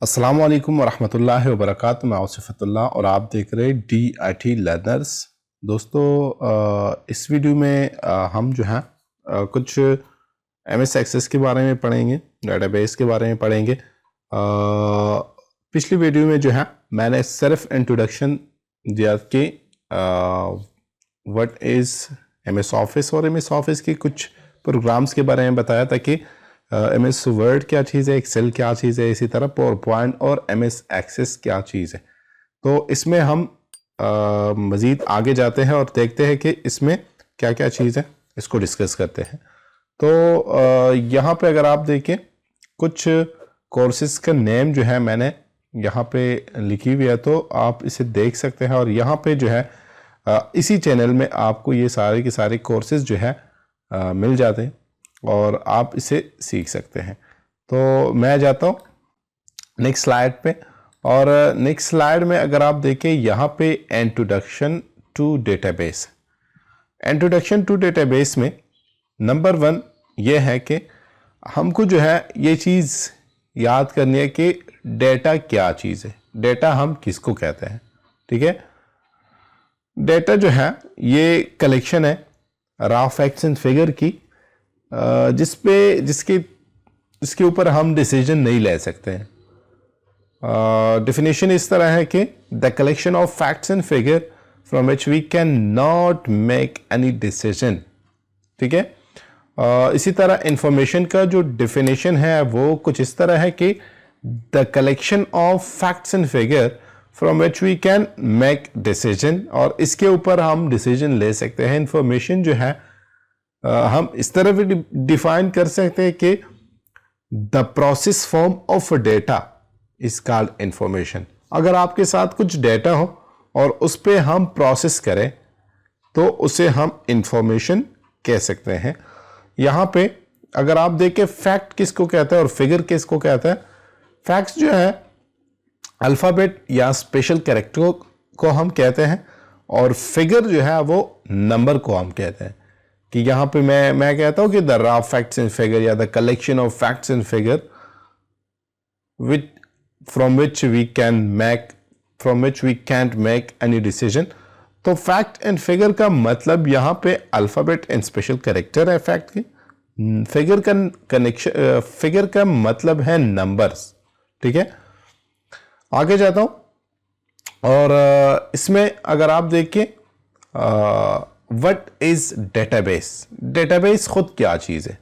अस्सलाम वालेकुम वरहमतुल्लाहि वबरकातुहू। मैं आसिफ़तुल्लाह और आप देख रहे DIT लर्नर्स। दोस्तों, इस वीडियो में हम जो है कुछ MS एक्सेस के बारे में पढ़ेंगे, डेटाबेस के बारे में पढ़ेंगे। पिछली वीडियो में जो है मैंने सिर्फ इंट्रोडक्शन दिया कि व्हाट इज़ MS ऑफिस और MS ऑफिस के कुछ प्रोग्राम्स के बारे में बताया था कि MS वर्ड क्या चीज़ है, एक्सेल क्या चीज़ है, इसी तरह पावर पॉइंट और MS एक्सेस क्या चीज़ है। तो इसमें हम मज़ीद आगे जाते हैं और देखते हैं कि इसमें क्या क्या चीज़ है, इसको डिस्कस करते हैं। तो यहाँ पे अगर आप देखें कुछ कोर्सेज़ का नेम जो है मैंने यहाँ पे लिखी हुई है, तो आप इसे देख सकते हैं। और यहाँ पे जो है इसी चैनल में आपको ये सारे के सारे कोर्सेज़ जो है मिल जाते हैं और आप इसे सीख सकते हैं। तो मैं जाता हूँ नेक्स्ट स्लाइड पे। और नेक्स्ट स्लाइड में अगर आप देखें यहाँ पे introduction to database. Introduction to database में नंबर 1 ये है कि हमको जो है ये चीज़ याद करनी है कि डेटा क्या चीज़ है, डेटा हम किसको कहते हैं। ठीक है, डेटा जो है ये कलेक्शन है रॉ फैक्ट्स एंड फिगर की, जिसके ऊपर हम डिसीजन नहीं ले सकते हैं। डेफिनेशन इस तरह है कि the collection of facts and figure from which we can not make any decision. ठीक है, इसी तरह इंफॉर्मेशन का जो डेफिनेशन है वो कुछ इस तरह है कि the collection of facts and figure from which we can make decision, और इसके ऊपर हम डिसीजन ले सकते हैं। इंफॉर्मेशन जो है हम इस तरह भी डिफाइन कर सकते हैं कि the process form of data is called information. अगर आपके साथ कुछ डेटा हो और उस पर हम प्रोसेस करें तो उसे हम इंफॉर्मेशन कह सकते हैं। यहाँ पे अगर आप देखें फैक्ट किसको कहते हैं और फिगर किसको कहते हैं। फैक्ट्स जो है अल्फ़ाबेट या स्पेशल कैरेक्टर को हम कहते हैं, और फिगर जो है वो नंबर को हम कहते हैं। कि यहाँ पे मैं कहता हूँ कि the raw facts and figure या the collection of facts and figure from which we can't make any decision. तो फैक्ट एंड फिगर का मतलब यहाँ पे अल्फाबेट एंड स्पेशल कैरेक्टर है फैक्ट की। फिगर का मतलब है नंबर्स। ठीक है, आगे जाता हूं और इसमें अगर आप देखें व्हाट इज डेटाबेस। डेटाबेस खुद क्या चीज है।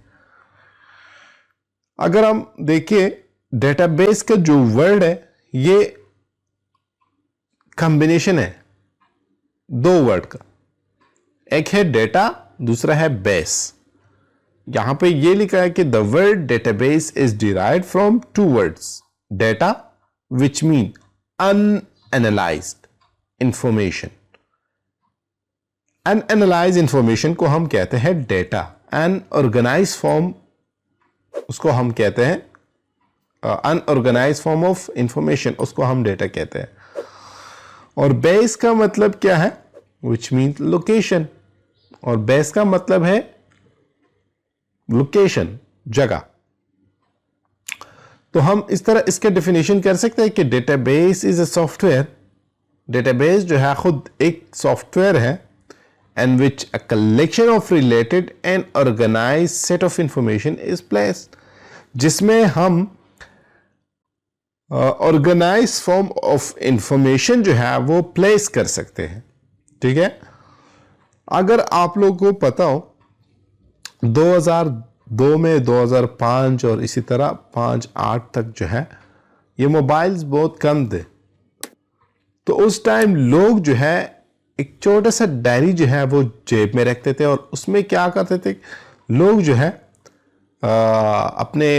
अगर हम देखिए डेटाबेस का जो वर्ड है ये कॉम्बिनेशन है 2 वर्ड का, एक है डेटा, दूसरा है बेस। यहां पे ये लिखा है कि the word database is derived from 2 words, data which mean unanalysed information. Unanalyse information को हम कहते हैं डेटा। अनऑर्गेनाइज फॉर्म उसको हम कहते हैं, अनऑर्गेनाइज फॉर्म ऑफ इंफॉर्मेशन उसको हम डेटा कहते हैं। और बेस का मतलब क्या है, विच मीन लोकेशन, और बेस का मतलब है लोकेशन, जगह। तो हम इस तरह इसके डेफिनेशन कर सकते हैं कि database is a software. Database जो है खुद एक सॉफ्टवेयर है and which a collection of related and organized set of information is placed, जिसमें हम ऑर्गेनाइज फॉर्म ऑफ इंफॉर्मेशन जो है वो प्लेस कर सकते हैं। ठीक है, अगर आप लोगों को पता हो 2002 में 2005 और इसी तरह 5-8 तक जो है ये मोबाइल्स बहुत कम थे। तो उस टाइम लोग जो है एक छोटा सा डायरी जो है वो जेब में रखते थे, और उसमें क्या करते थे लोग जो है अपने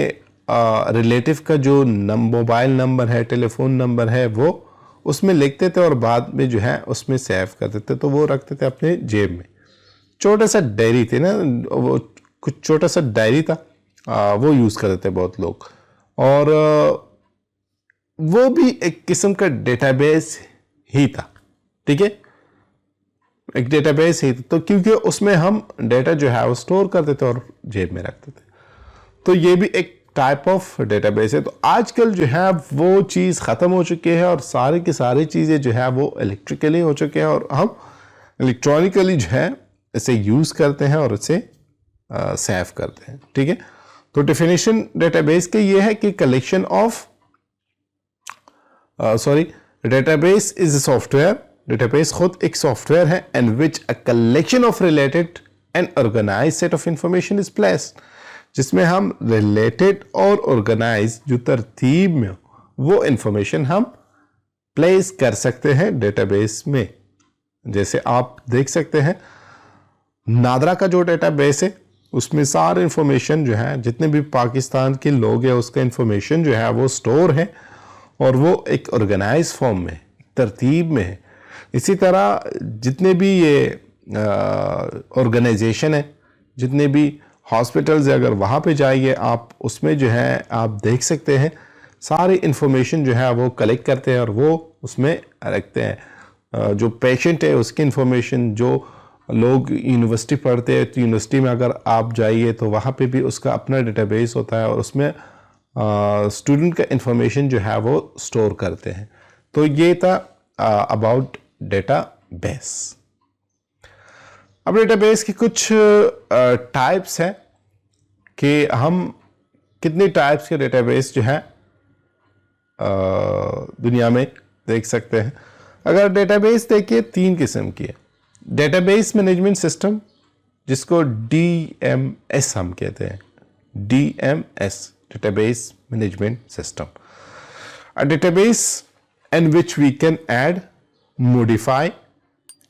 रिलेटिव का जो मोबाइल नंबर है, टेलीफोन नंबर है, वो उसमें लिखते थे और बाद में जो है उसमें सेव करते थे। तो वो रखते थे अपने जेब में। छोटा सा डायरी थे ना, वो कुछ छोटा सा डायरी था, वो यूज़ करते थे बहुत लोग। और वो भी एक किस्म का डेटाबेस ही था। ठीक है, एक डेटाबेस ही, तो क्योंकि उसमें हम डेटा जो है वो स्टोर करते थे और जेब में रखते थे। तो ये भी एक टाइप ऑफ डेटाबेस है। तो आजकल जो है वो चीज़ ख़त्म हो चुकी है और सारी की सारी चीज़ें जो है वो इलेक्ट्रिकली हो चुके हैं और हम इलेक्ट्रॉनिकली जो है इसे यूज़ करते हैं और इसे सेव करते हैं। ठीक है, तो डेफिनेशन डेटाबेस के ये है कि collection of database is a software. Database खुद एक सॉफ्टवेयर है and which a collection of related and organise set of information is placed, जिसमें हम रिलेटेड और ऑर्गेनाइज जो तरतीब में वो इंफॉर्मेशन हम प्लेस कर सकते हैं डेटाबेस में। जैसे आप देख सकते हैं नादरा का जो डेटाबेस है उसमें सारे इंफॉर्मेशन जो है जितने भी पाकिस्तान के लोग हैं उसका इंफॉर्मेशन जो है वो स्टोर है और वो एक ऑर्गेनाइज फॉर्म में तरतीब में है। इसी तरह जितने भी ये ऑर्गेनाइजेशन है, जितने भी हॉस्पिटल्स है, अगर वहाँ पे जाइए आप उसमें जो है आप देख सकते हैं सारी इंफॉर्मेशन जो है वो कलेक्ट करते हैं और वो उसमें रखते हैं। जो पेशेंट है उसकी इंफॉर्मेशन, जो लोग यूनिवर्सिटी पढ़ते हैं तो यूनिवर्सिटी में अगर आप जाइए तो वहाँ पे भी उसका अपना डेटाबेस होता है और उसमें स्टूडेंट का इंफॉर्मेशन जो है वो स्टोर करते हैं। तो ये था अबाउट डेटाबेस। अब डेटाबेस की कुछ टाइप्स हैं कि हम कितने टाइप्स के डेटाबेस जो है दुनिया में देख सकते हैं। अगर डेटाबेस देखिए 3 किस्म की है। डेटाबेस मैनेजमेंट सिस्टम, जिसको DMS हम कहते हैं, DMS database management system, a database in which we can add, modify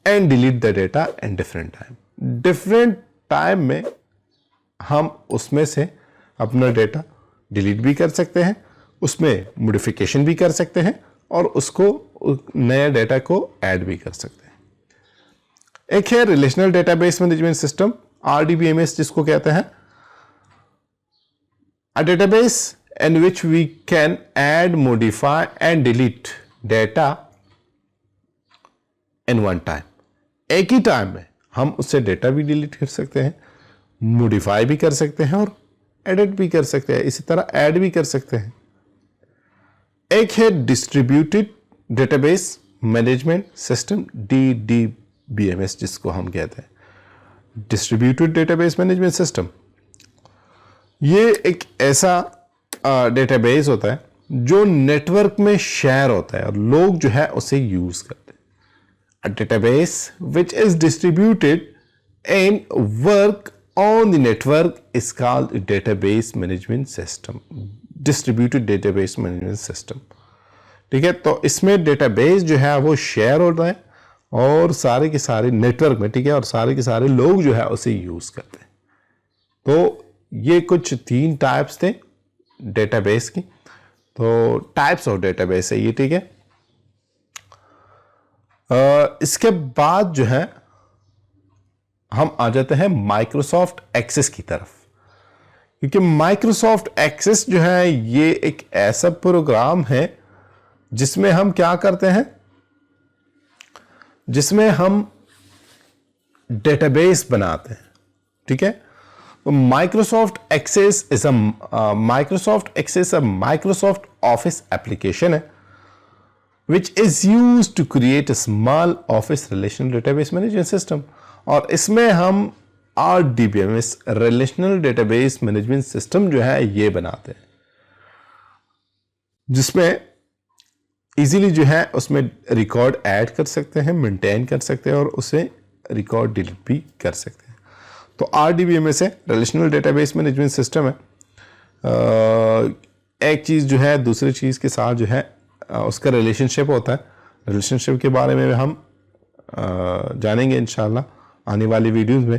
and delete the data in different time. Different time में हम उसमें से अपना डेटा डिलीट भी कर सकते हैं, उसमें मॉडिफिकेशन भी कर सकते हैं और उसको नया डेटा को ऐड भी कर सकते हैं। एक है relational database management system, RDBMS जिसको कहते हैं, a database in which we can add, modify and delete data in one time. एक ही टाइम में हम उससे डेटा भी डिलीट कर सकते हैं, मॉडिफाई भी कर सकते हैं और एडिट भी कर सकते हैं, इसी तरह ऐड भी कर सकते हैं। एक है distributed database management system, DDBMS जिसको हम कहते हैं, डिस्ट्रीब्यूटेड डेटाबेस मैनेजमेंट सिस्टम। ये एक ऐसा डेटाबेस होता है जो नेटवर्क में शेयर होता है और लोग जो है उसे यूज करते हैं। A database which is distributed and work on the network is called database management system, distributed database management system. ठीक है, तो इसमें डेटाबेस जो है वो शेयर होता है और सारे के सारे नेटवर्क में, ठीक है, और सारे के सारे लोग जो है उसे यूज करते हैं। तो ये कुछ 3 टाइप्स थे डेटाबेस की। तो टाइप्स ऑफ डेटाबेस है ये, ठीक है। इसके बाद जो है हम आ जाते हैं माइक्रोसॉफ्ट एक्सेस की तरफ, क्योंकि माइक्रोसॉफ्ट एक्सेस जो है ये एक ऐसा प्रोग्राम है जिसमें हम क्या करते हैं, जिसमें हम डेटाबेस बनाते हैं। ठीक है, Microsoft Access is a Microsoft Office application है which is used to create a small office relational database management system, और इसमें हम RDBMS Relational Database Management System जो है ये बनाते हैं, जिसमें इजीली जो है उसमें रिकॉर्ड ऐड कर सकते हैं, मेंटेन कर सकते हैं और उसे रिकॉर्ड डिलीट भी कर सकते हैं। तो RDBMS है, रिलेशनल डेटाबेस मैनेजमेंट सिस्टम है। एक चीज़ जो है दूसरी चीज़ के साथ जो है उसका रिलेशनशिप होता है। रिलेशनशिप के बारे में हम जानेंगे इंशाल्लाह आने वाली वीडियोस में।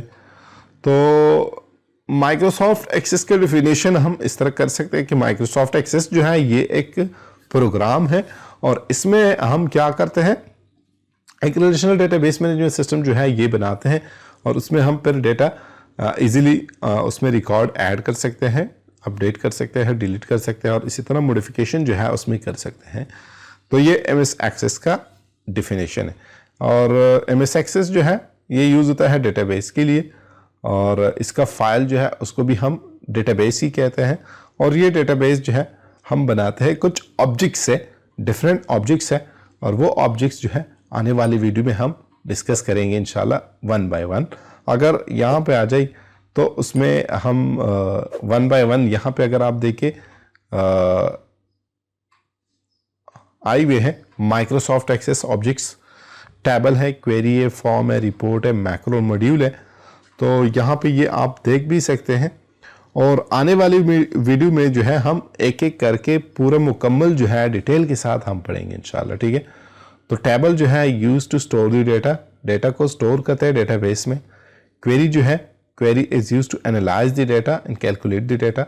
तो माइक्रोसॉफ्ट एक्सेस के डेफिनेशन हम इस तरह कर सकते हैं कि माइक्रोसॉफ्ट एक्सेस जो है ये एक प्रोग्राम है और इसमें हम क्या करते हैं, एक रिलेशनल डेटाबेस मैनेजमेंट सिस्टम जो है ये बनाते हैं और उसमें हम फिर डेटा इजीली उसमें रिकॉर्ड ऐड कर सकते हैं, अपडेट कर सकते हैं, डिलीट कर सकते हैं और इसी तरह मॉडिफिकेशन जो है उसमें कर सकते हैं। तो ये MS एक्सेस का डिफिनेशन है। और MS एक्सेस जो है ये यूज़ होता है डेटाबेस के लिए और इसका फाइल जो है उसको भी हम डेटाबेस ही कहते हैं और ये डेटाबेस जो है हम बनाते हैं कुछ ऑब्जेक्ट्स से, डिफरेंट ऑब्जेक्ट्स है, और वो ऑब्जेक्ट्स जो है आने वाली वीडियो में हम डिस्कस करेंगे इंशाल्लाह वन बाय वन। अगर यहाँ पे आ जाए तो उसमें हम वन बाय वन यहाँ पे अगर आप देखें आई हुए हैं माइक्रोसॉफ्ट एक्सेस ऑब्जेक्ट्स, टेबल है, क्वेरी है, फॉर्म है, रिपोर्ट है, मैक्रो मॉड्यूल है। तो यहाँ पे ये आप देख भी सकते हैं, और आने वाली वीडियो में जो है हम एक एक करके पूरा मुकम्मल जो है डिटेल के साथ हम पढ़ेंगे इंशाल्लाह, ठीक है। तो टेबल जो है use to store the data, data को स्टोर करते हैं डेटाबेस में। क्वेरी जो है, query is use to analyse the data and calculate the data,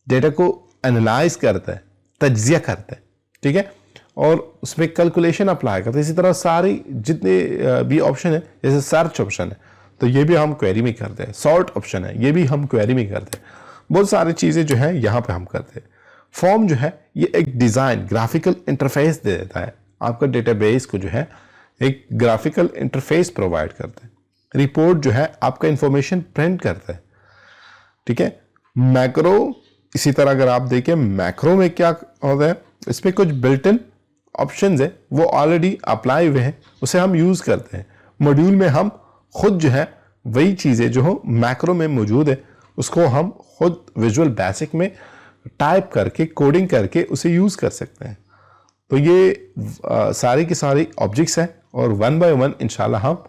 data को एनालाइज करता है, तज्जिया करता है, ठीक है, और उसमें कैलकुलेशन अप्लाई करते हैं। इसी तरह सारी जितने भी ऑप्शन है, जैसे सर्च ऑप्शन है तो ये भी हम क्वेरी में करते हैं, सॉर्ट ऑप्शन है ये भी हम क्वेरी में करते हैं, बहुत सारी चीज़ें जो है यहाँ पे हम करते हैं। फॉर्म जो है ये एक डिज़ाइन, ग्राफिकल इंटरफेस दे देता है, आपका डेटाबेस को जो है एक ग्राफिकल इंटरफेस प्रोवाइड करता है। रिपोर्ट जो है आपका इंफॉर्मेशन प्रिंट करता है, ठीक है। मैक्रो, इसी तरह अगर आप देखें मैक्रो में क्या होता है, इसमें कुछ बिल्ट इन ऑप्शंस है वो ऑलरेडी अप्लाई हुए हैं, उसे हम यूज़ करते हैं। मॉड्यूल में हम खुद जो है वही चीज़ें जो हो मैक्रो में मौजूद है उसको हम खुद विजुअल बेसिक में टाइप करके, कोडिंग करके उसे यूज़ कर सकते हैं। तो ये सारी की सारी ऑब्जेक्ट्स हैं और वन बाय वन इंशाल्लाह हम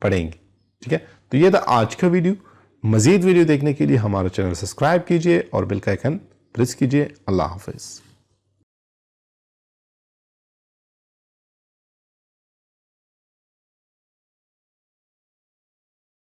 पढ़ेंगे, ठीक है। तो ये था आज का वीडियो। मज़ीद वीडियो देखने के लिए हमारा चैनल सब्सक्राइब कीजिए और बेल का आइकन प्रेस कीजिए। अल्लाह हाफिज़।